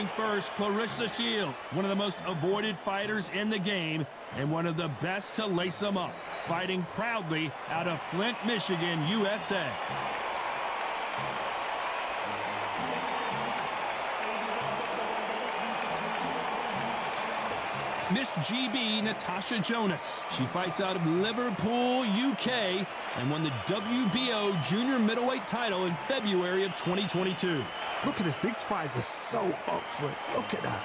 Fighting first, Claressa Shields, one of the most avoided fighters in the game and one of the best to lace them up. Fighting proudly out of Flint, Michigan, USA. Miss GB, Natasha Jonas. She fights out of Liverpool, UK, and won the WBO junior middleweight title in February of 2022. Look at this. These fighters are so up for it. Look at that.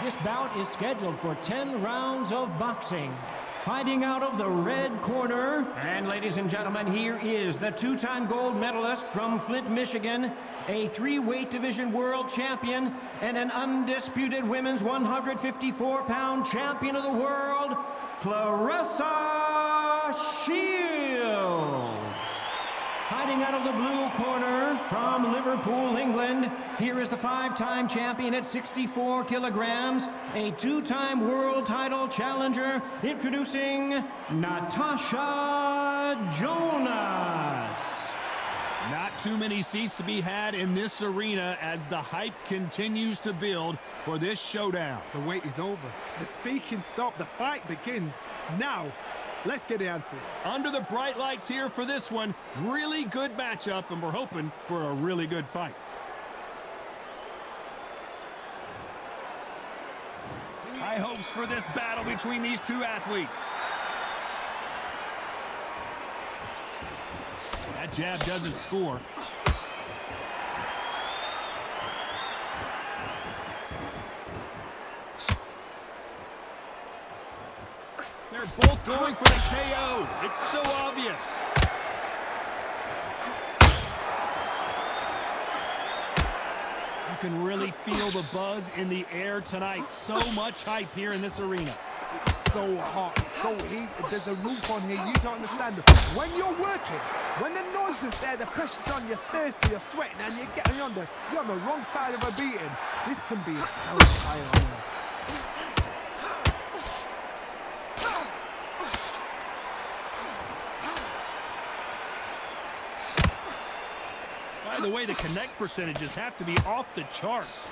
This bout is scheduled for 10 rounds of boxing. Fighting out of the red corner, and ladies and gentlemen, here is the two-time gold medalist from Flint, Michigan, a three-weight division world champion, and an undisputed women's 154-pound champion of the world, Claressa Shields. Fighting out of the blue corner from Liverpool, England, here is the five-time champion at 64 kilograms, a two-time world title challenger, introducing Natasha Jonas. Not too many seats to be had in this arena as the hype continues to build for this showdown. The wait is over. The speaking stopped. The fight begins now. Let's get the answers. Under the bright lights here for this one. Really good matchup, and we're hoping for a really good fight. High hopes for this battle between these two athletes. That jab doesn't score. They're both going for the KO. It's so obvious. You can really feel the buzz in the air tonight. So much hype here in this arena. It's so hot, it's so heated. There's a roof on here. You don't understand. When you're working, when the noise is there, the pressure's on, you're thirsty, you're sweating, and you're on the wrong side of a beating. This can be a hell of a fight on here. By the way, the connect percentages have to be off the charts.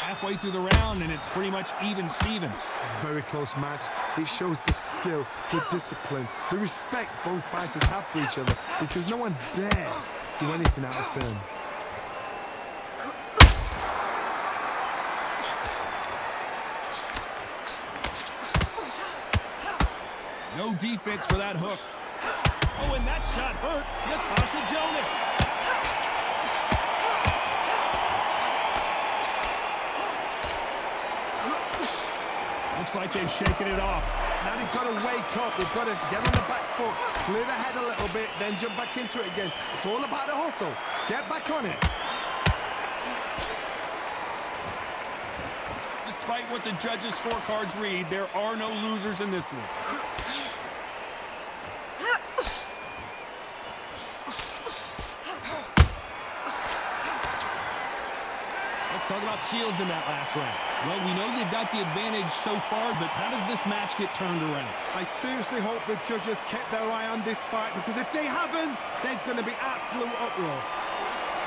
Halfway through the round, and it's pretty much even Steven. Very close match. It shows the skill, the discipline, the respect both fighters have for each other, because no one dare do anything out of turn. No defense for that hook. Oh, and that shot hurt Natasha Jonas. Looks like they've shaken it off. Now they've got to wake up. They've got to get on the back foot, clear the head a little bit, then jump back into it again. It's all about the hustle. Get back on it. Despite what the judges' scorecards read, there are no losers in this one. Talk about Shields in that last round. Well, we know they've got the advantage so far, but how does this match get turned around? I seriously hope the judges kept their eye on this fight, because if they haven't, there's going to be absolute uproar.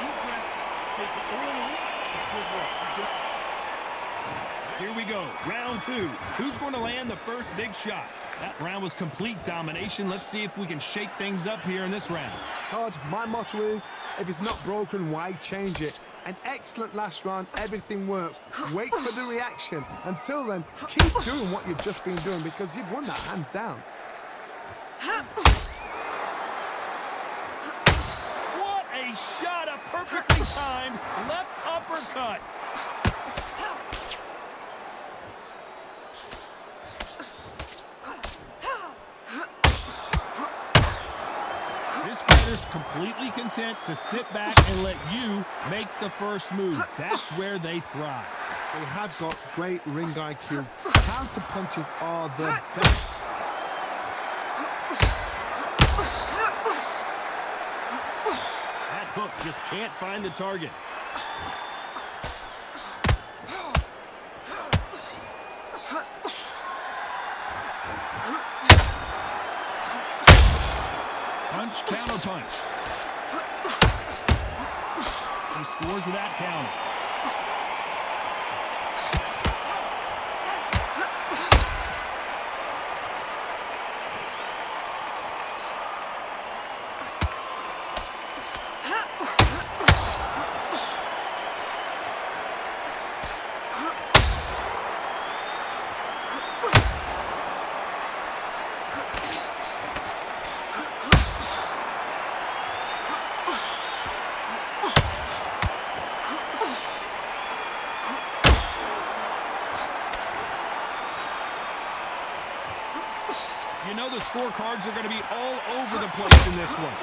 Deep breaths, take it all in. Good work. Here we go, round two. Who's going to land the first big shot? That round was complete domination. Let's see if we can shake things up here in this round. Todd, my motto is, if it's not broken, why change it? An excellent last round, everything works. Wait for the reaction. Until then, keep doing what you've just been doing, because you've won that hands down. What a shot, a perfectly timed left uppercut. This fighter's completely content to sit back and let you make the first move. That's where they thrive. They have got great ring IQ. Counter punches are the best. That hook just can't find the target. scores with that counter. You know the scorecards are going to be all over the place in this one.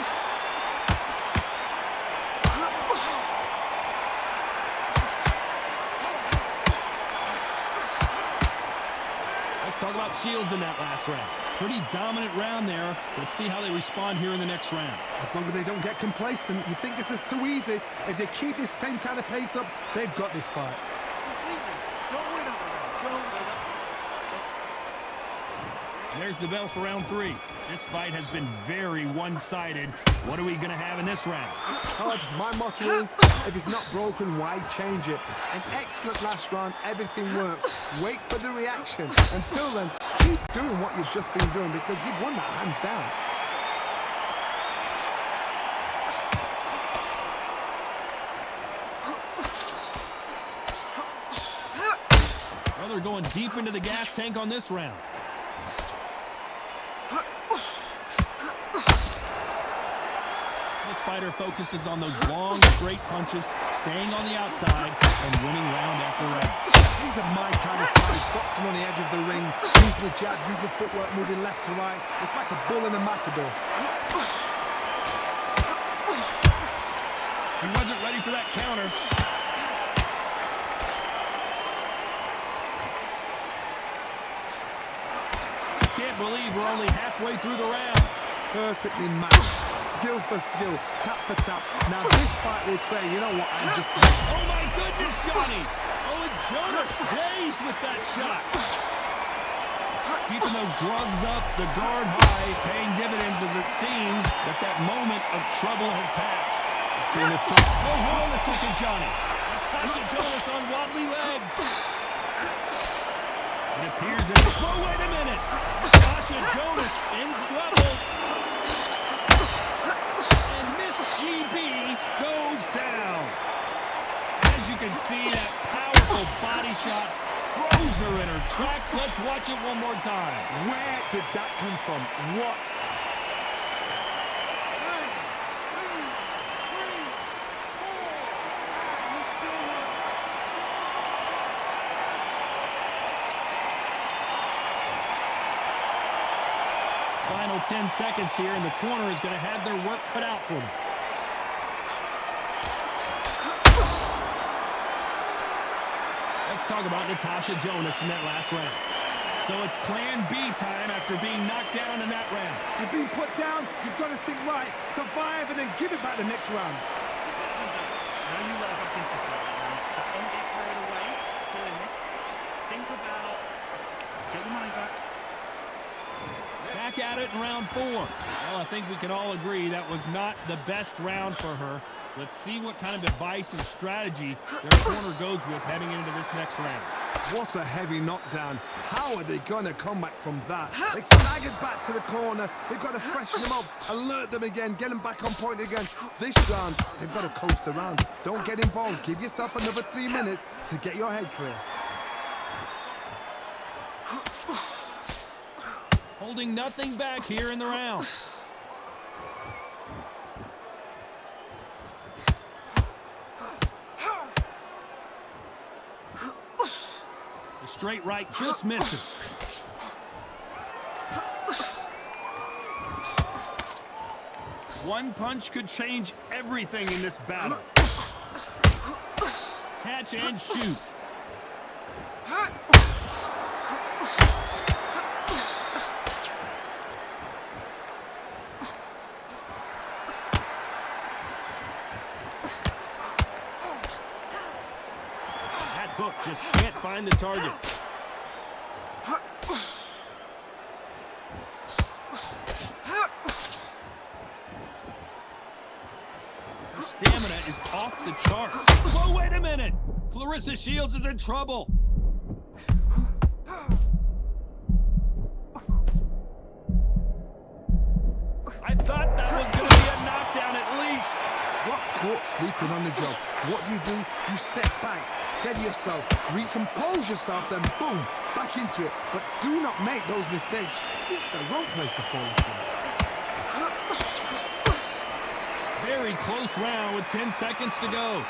Let's talk about Shields in that last round. Pretty dominant round there. Let's see how they respond here in the next round. As long as they don't get complacent, you think this is too easy. If they keep this same kind of pace up, they've got this fight. Don't worry about that. Don't worry. There's the bell for round 3. This fight has been very one-sided. What are we going to have in this round? Todd, my motto is, if it's not broken, why change it? An excellent last round, everything works. Wait for the reaction. Until then, keep doing what you've just been doing because you've won that hands down. Well, they're going deep into the gas tank on this round. This fighter focuses on those long, straight punches, staying on the outside, and winning round after round. These are my kind of fighters, boxing on the edge of the ring, using the jab, using the footwork, moving left to right. It's like a bull in a matador. He wasn't ready for that counter. Can't believe we're only halfway through the round. Perfectly matched, skill for skill, tap for tap. Now this fight will say, you know what, I'm just... Oh my goodness, Johnny! Oh, and Jonas dazed with that shot. Keeping those gloves up, the guard high, paying dividends as it seems that moment of trouble has passed. Oh, hold on a second, Johnny. Natasha Jonas on wobbly legs. It appears that... Oh, wait a minute! Natasha Jonas in trouble. And Miss GB goes down. As you can see, that powerful body shot throws her in her tracks. Let's watch it one more time. Where did that come from? What? Final 10 seconds here, and the corner is going to have their work cut out for them. Let's talk about Natasha Jonas in that last round. So it's plan B time after being knocked down in that round. You've been put down, you've got to think right, survive, and then give it back the next round. Now you let her back into the fight. Don't get carried away. Still in this. Think about... Get your mind back. Back at it in round 4. Well, I think we can all agree that was not the best round for her. Let's see what kind of advice and strategy their corner goes with heading into this next round. What a heavy knockdown. How are they going to come back from that? They staggered back to the corner. They've got to freshen them up, alert them again, get them back on point again. This round, they've got to coast around. Don't get involved. Give yourself another 3 minutes to get your head clear. Holding nothing back here in the round. The straight right just misses. One punch could change everything in this battle. Catch and shoot. Hook just can't find the target. They're stamina is off the charts. Whoa, wait a minute! Claressa Shields is in trouble. I thought that was going to be a knockdown at least. Got caught sleeping on the job. What do? You step back, steady yourself, recompose yourself, then boom, back into it. But do not make those mistakes. This is the wrong place to fall asleep. Very close round with 10 seconds to go.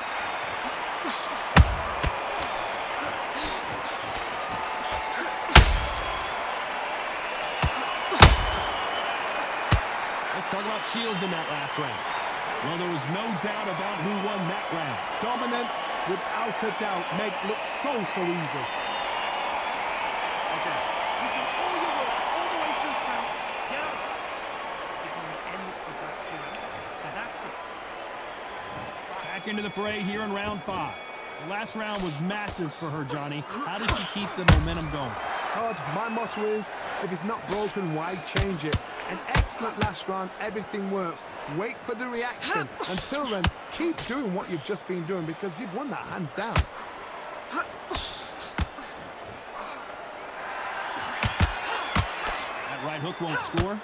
Let's talk about Shields in that last round. Well, there was no doubt about who won that round. Dominance, without a doubt, make it look so easy. Okay. You do all your work all the way through count. Get up. Keep on the end of that jab. So that's it. Back into the fray here in round 5. The last round was massive for her, Johnny. How does she keep the momentum going? Todd, my motto is, if it's not broken, why change it? An excellent last round, everything works. Wait for the reaction. Until then, keep doing what you've just been doing because you've won that hands down. That right hook won't score.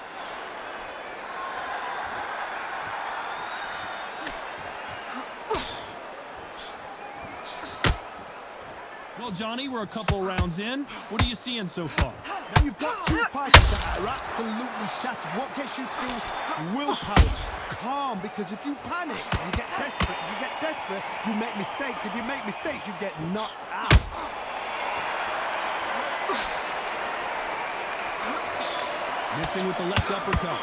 Well, Johnny, we're a couple rounds in. What are you seeing so far? Now you've got two fighters that are absolutely shattered. What gets you through? Willpower. Calm, because if you panic, you get desperate. If you get desperate, you make mistakes. If you make mistakes, you get knocked out. Missing with the left uppercut.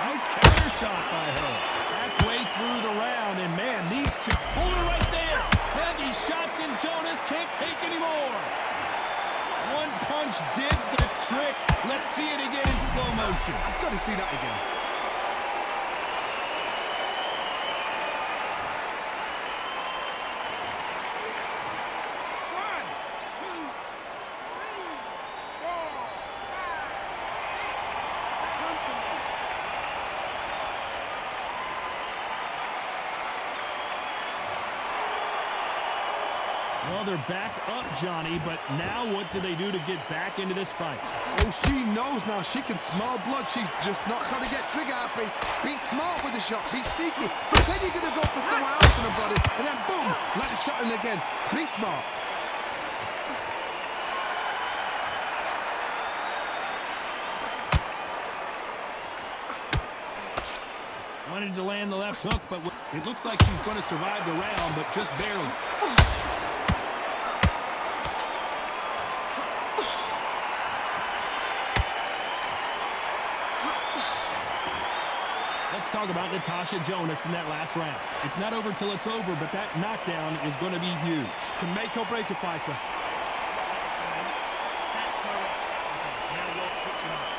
Nice counter shot by her. Halfway through the round, and man, these two, hold her right there. Heavy shots, and Jonas can't take anymore. One punch did the trick. Let's see it again in slow motion. I've got to see that again. Well, they're back up, Johnny, but now what do they do to get back into this fight? Oh, she knows now. She can smell blood. She's just not going to get trigger happy. Be smart with the shot. Be sneaky. Pretend you're going to go for somewhere else in the body, and then boom, let the shot in again. Be smart. Wanted to land the left hook, but it looks like she's going to survive the round, but just barely. Let's talk about Natasha Jonas in that last round. It's not over till it's over, but that knockdown is going to be huge. Can make or break a fighter. Set her up. Okay, now you're switching off.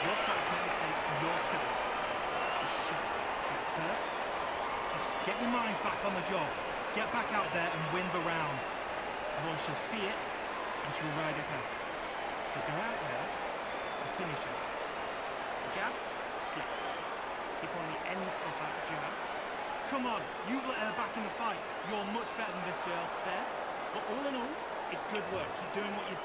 You're starting to make mistakes and you're stopping. She's shit. She's hurt. Get your mind back on the job. Get back out there and win the round. Otherwise she'll see it and she'll ride it out. So go out there and finish it. Jab, slip. Keep on the end of that jab. Come on, you've let her back in the fight. You're much better than this girl. There. But all in all, it's good work. Keep doing what you...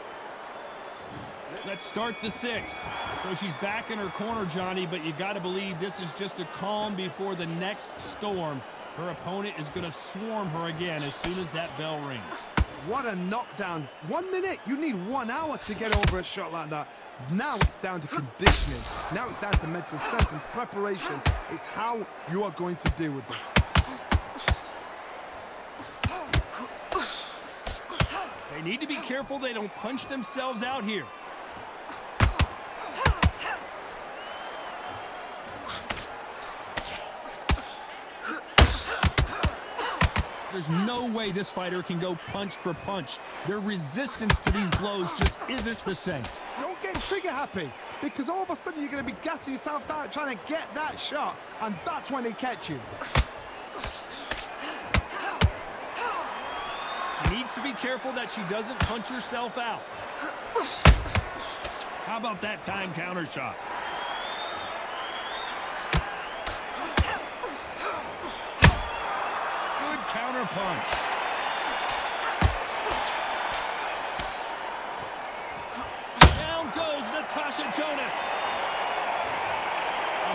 Let's start the 6. So she's back in her corner, Johnny, but you got to believe this is just a calm before the next storm. Her opponent is going to swarm her again as soon as that bell rings. What a knockdown. 1 minute. You need 1 hour to get over a shot like that. Now it's down to conditioning. Now it's down to mental strength and preparation. It's how you are going to deal with this. They need to be careful they don't punch themselves out here. There's no way this fighter can go punch for punch. Their resistance to these blows just isn't the same. Don't get trigger happy, because all of a sudden you're going to be gassing yourself out trying to get that shot, and that's when they catch you. She needs to be careful that she doesn't punch herself out. How about that time counter shot? counterpunch. Down goes Natasha Jonas.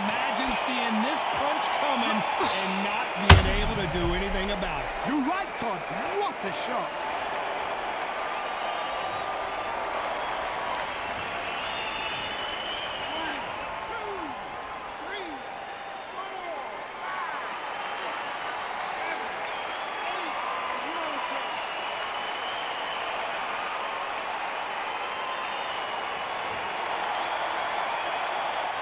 Imagine seeing this punch coming and not being able to do anything about it. You're right, Todd. What a shot.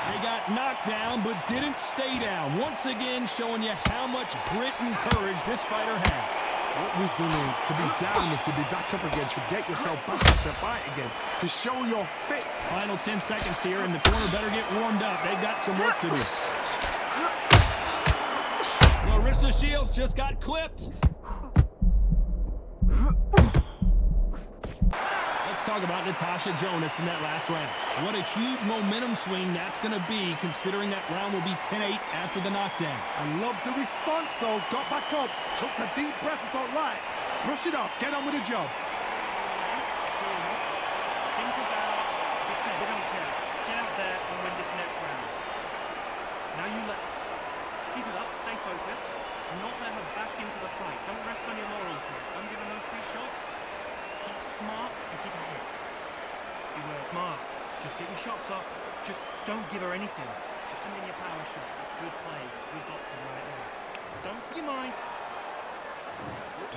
They got knocked down, but didn't stay down. Once again, showing you how much grit and courage this fighter has. What resilience to be down and to be back up again, to get yourself back up to fight again, to show you're fit. Final 10 seconds here, and the corner better get warmed up. They've got some work to do. Claressa Shields just got clipped. Let's talk about Natasha Jonas in that last round. What a huge momentum swing that's going to be, considering that round will be 10-8 after the knockdown. I love the response, though. Got back up, took a deep breath and thought, right, brush it off, get on with the job. Think about defense. We don't care. Get out there and win this next round. Now you keep it up, stay focused. Do not let her back into the fight. Don't rest on your laurels here. Don't give her no free shots. Keep smart and keep ahead. Be well smart. Just get your shots off. Just don't give her anything. Pretend in your power shots. That's good play. Good boxing right there. Don't for your mind.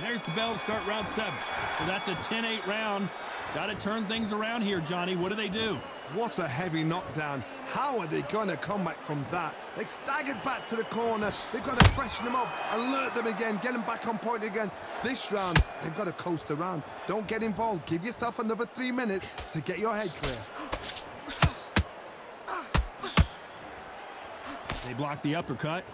There's the bell to start round 7. So that's a 10-8 round. Got to turn things around here, Johnny. What do they do? What a heavy knockdown. How are they going to come back from that? They staggered back to the corner. They've got to freshen them up, alert them again, get them back on point again. This round, they've got to coast around. Don't get involved. Give yourself another 3 minutes to get your head clear. They block the uppercut.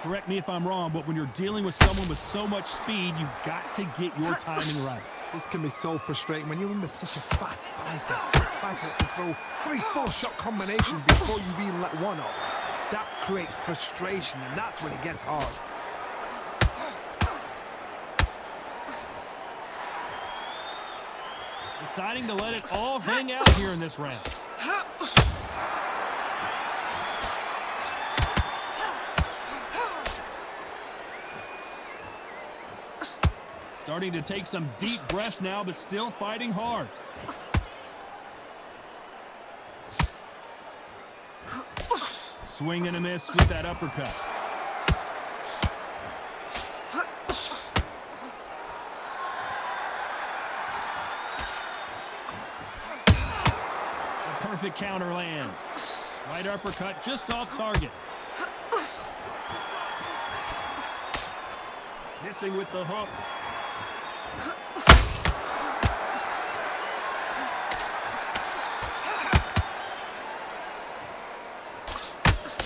Correct me if I'm wrong, but when you're dealing with someone with so much speed, you've got to get your timing right. This can be so frustrating when you're under such a fast fighter. Fast fighter can throw 3-4 shot combinations before you even let one off. That creates frustration, and that's when it gets hard. Deciding to let it all hang out here in this round. Starting to take some deep breaths now, but still fighting hard. Swing and a miss with that uppercut. A perfect counter lands. Right uppercut just off target. Missing with the hook.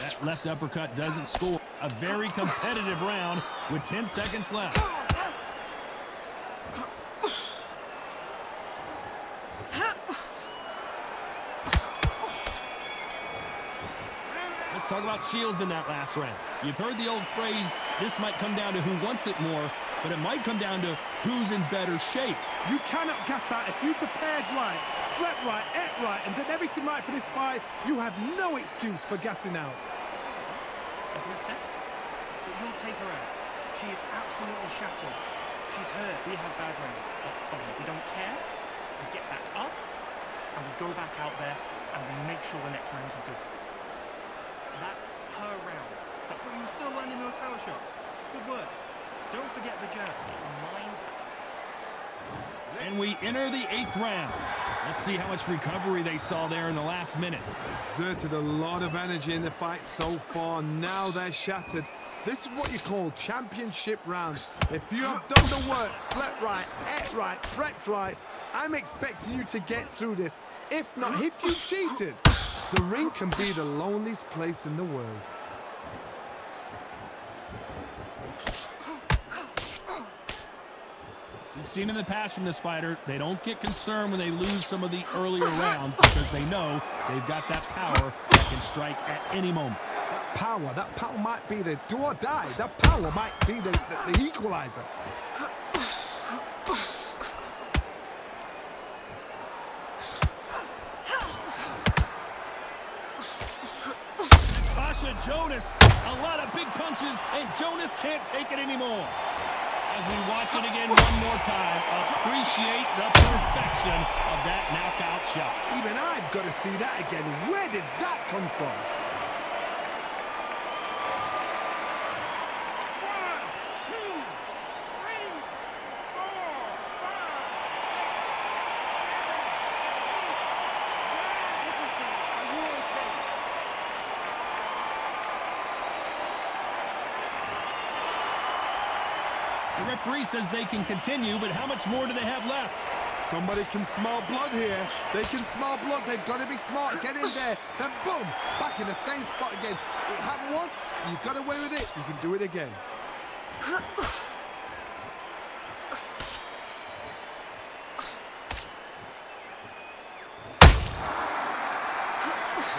That left uppercut doesn't score. A very competitive round with 10 seconds left. Let's talk about Shields in that last round. You've heard the old phrase, this might come down to who wants it more, but it might come down to who's in better shape. You cannot gas out. If you prepared right, slept right, ate right, and did everything right for this fight, you have no excuse for gassing out. As we said, but you'll take her out. She is absolutely shattered. She's hurt. We have bad rounds. That's fine. We don't care. We get back up, and we go back out there, and we make sure the next rounds are good. That's her round. So, but you're still landing those power shots. Good work. Don't forget the jab. Mind. And we enter the 8th round. Let's see how much recovery they saw there in the last minute. Exerted a lot of energy in the fight so far. Now they're shattered. This is what you call championship rounds. If you have done the work, slept right, ate right, prepped right, I'm expecting you to get through this. If not, if you cheated, the ring can be the loneliest place in the world. We've seen in the past from this fighter, they don't get concerned when they lose some of the earlier rounds because they know They've got that power that can strike at any moment. That power might be the do or die. That power might be the equalizer. Natasha Jonas, a lot of big punches, and Jonas can't take it anymore. As we watch it again one more time, appreciate the perfection of that knockout shot. Even I've got to see that again. Where did that come from? The referee says they can continue, but how much more do they have left? Somebody can smell blood here. They can smell blood. They've got to be smart. Get in there. Then boom, back in the same spot again. It happened once. You got away with it. You can do it again.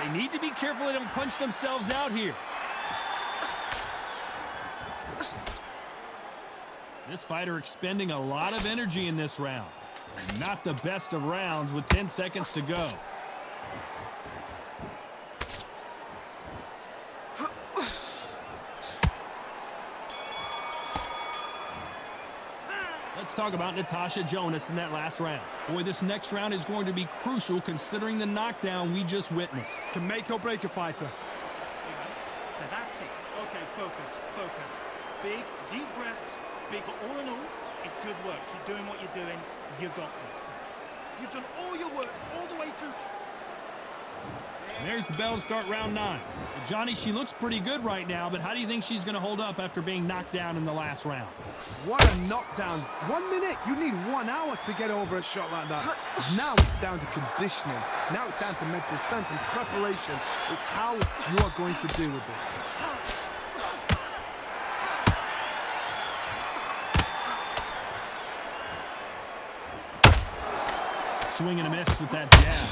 They need to be careful they don't punch themselves out here. This fighter expending a lot of energy in this round. Not the best of rounds with 10 seconds to go. Let's talk about Natasha Jonas in that last round. Boy, this next round is going to be crucial considering the knockdown we just witnessed. Can make or break a fighter. So that's it. Okay, focus, focus. Big, deep breaths. Big, but all in all, it's good work. Keep doing what you're doing. You got this. You've done all your work all the way through. And there's the bell to start round 9. Well, Johnny, she looks pretty good right now, but how do you think she's going to hold up after being knocked down in the last round? What a knockdown. 1 minute. You need 1 hour to get over a shot like that. Now it's down to conditioning. Now it's down to mental strength and preparation. It's how you are going to deal with this. Swing and a miss with that jab.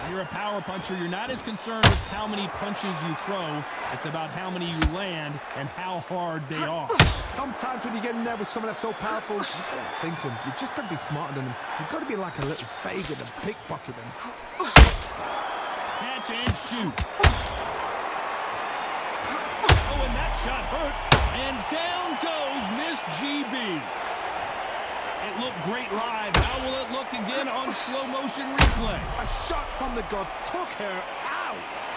When you're a power puncher, you're not as concerned with how many punches you throw. It's about how many you land and how hard they are. Sometimes when you get in there with someone that's so powerful, you can't think them. You've just got to be smarter than them. You've got to be like a little faggot and pickpocket them. Catch and shoot. Oh, and that shot hurt. And down goes Miss GB. It looked great live. How will it look again on slow motion replay? A shot from the gods took her out.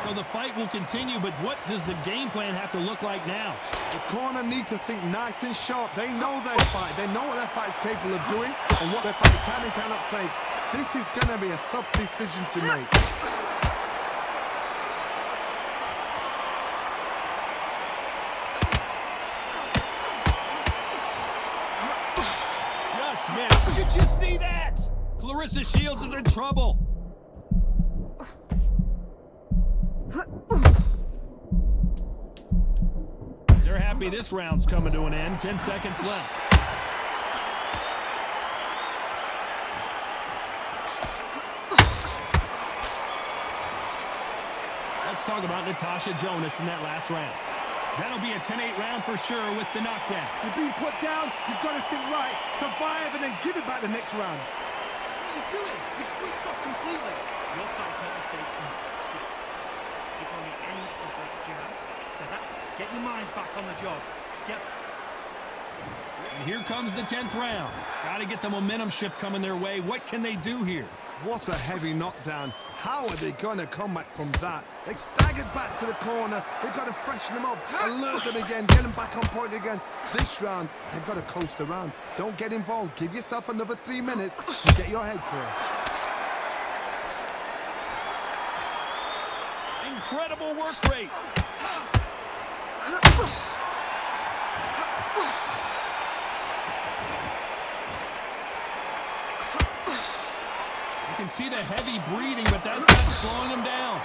So the fight will continue, but what does the game plan have to look like now? The corner need to think nice and sharp. They know their fight. They know what their fight is capable of doing and what their fight can and cannot take. This is going to be a tough decision to make. Just missed. Did you see that? Claressa Shields is in trouble. They're happy this round's coming to an end. 10 seconds left. Let's talk about Natasha Jonas in that last round. That'll be a 10-8 round for sure with the knockdown. You're being put down. You've got to think right. Survive and then give it back the next round. What are you doing? You've switched off completely. You're starting to make mistakes and shit. Keep on the end of that jab. So that's get your mind back on the job. Get. And here comes the 10th round. Got to get the momentum shift coming their way. What can they do here? What a heavy knockdown. How are they going to come back from that? They staggered back to the corner. They've got to freshen them up, alert them again, get them back on point again. This round, they've got to coast around. Don't get involved. Give yourself another 3 minutes to get your head clear. Incredible work rate. You can see the heavy breathing, but that's not slowing him down.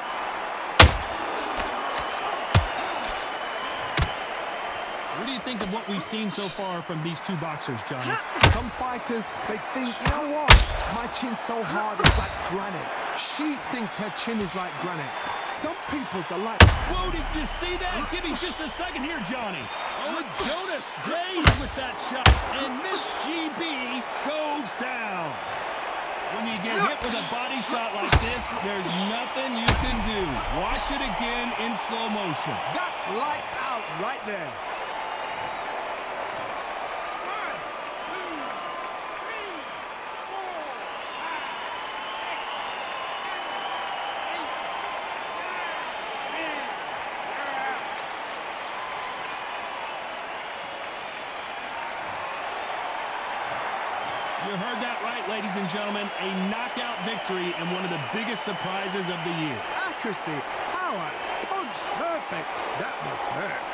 What do you think of what we've seen so far from these two boxers, Johnny? Some fighters, they think, you know what? My chin's so hard, it's like granite. She thinks her chin is like granite. Some people's are like... Whoa, did you see that? Give me just a second here, Johnny. Oh, Jonas dazed with that shot, and Miss GB goes down. When you get hit with a body shot like this, there's nothing you can do. Watch it again in slow motion. That's lights out right there. You heard that right, ladies and gentlemen. A knockout victory and one of the biggest surprises of the year. Accuracy, power, punch, perfect. That must hurt.